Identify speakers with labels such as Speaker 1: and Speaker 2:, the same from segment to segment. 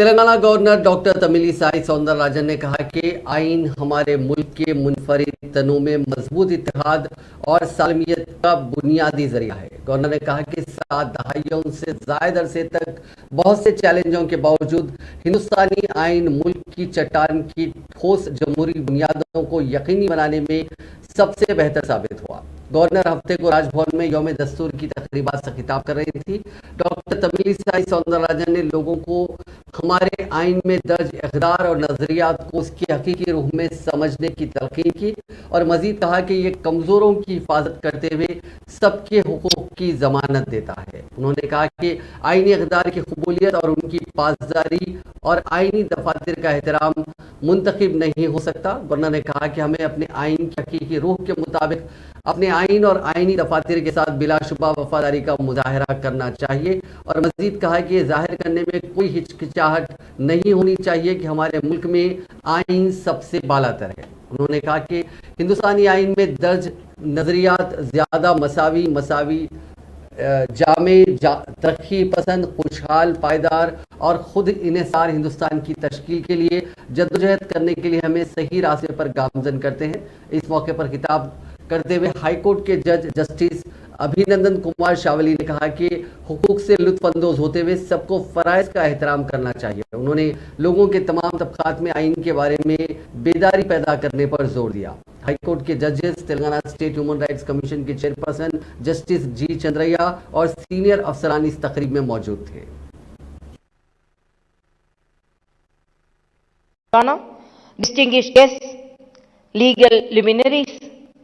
Speaker 1: Telangana governor doctor Tamilisai سائی سوندرراجن نے کہا کہ آئین ہمارے ملک کے منفرد تنوع میں مضبوط اتحاد اور سالمیت کا بنیادی ذریعہ ہے۔ گورنر نے کہا کہ 7 دہائیوں سے زائد عرصے تک بہت سے چیلنجوں کے باوجود ہندوستانی آئین ملک کی چٹان کی ٹھوس جمہوری بنیادوں کو یقینی بنانے میں سب سے بہتر ثابت ہوا۔ گورنر ہفتے کو راج بھون میں یوم دستور کی تقریبات سے خطاب کر رہی تھی۔ ڈاکٹر تمیلی سائی سوندرراجن نے لوگوں کو ہمارے آئین میں درج اقدار اور نظریات کو اس کی حقیقی روح میں سمجھنے کی تلقین کی اور مزید کہا کہ یہ کمزوروں کی حفاظت کرتے ہوئے سب کے حقوق کی ضمانت دیتا ہے۔ انہوں نے کہا کہ آئینی اقدار کی قبولیت اور ان کی پاسداری اور آئینی دفاتر کا احترام منتخب نہیں ہو سکتا۔ گورنر نے کہا کہ ہمیں اپنے آئین کی حقیقی روح کے مطابق اپنے آئین اور آئینی دفاتر کے ساتھ بلا شبہ وفاداری کا مظاہرہ کرنا چاہیے اور مزید کہا کہ یہ ظاہر کرنے میں کوئی ہچکچاہٹ نہیں ہونی چاہیے کہ ہمارے ملک میں آئین سب سے بالا تر ہے۔ انہوں نے کہا کہ ہندوستانی آئین میں درج نظریات زیادہ مساوی جامع ترقی پسند خوشحال پائیدار اور خود انحصار ہندوستان کی تشکیل کے لیے جدوجہد کرنے کے لیے ہمیں صحیح راستے پر گامزن کرتے ہیں۔ اس موقع پر خطاب کرتے ہوئے ہائی کورٹ کے جج جسٹس ابھینندن کمار شاولی نے کہا کہ حقوق سے لطف اندوز ہوتے ہوئے سب کو فرائض کا احترام کرنا چاہیے۔ انہوں نے لوگوں کے تمام طبقات میں آئین کے بارے میں بیداری پیدا کرنے پر زور دیا۔ ہائی کورٹ کے ججز Telangana state human rights commission کے چیئرپرسن جسٹس جی چندریا اور سینئر افسران اس تقریب میں موجود تھے۔
Speaker 2: Distinguished guests, legal luminaries,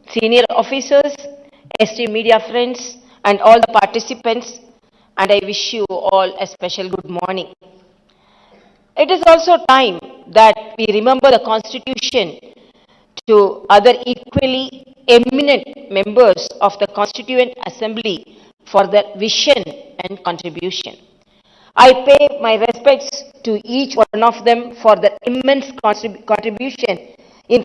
Speaker 2: senior officers, esteemed media friends, and all the participants, and I wish you all a special good morning. It is also time that we remember the Constitution to other equally eminent members of the Constituent Assembly for their vision and contribution. I pay my respects to each one of them for their immense contribution in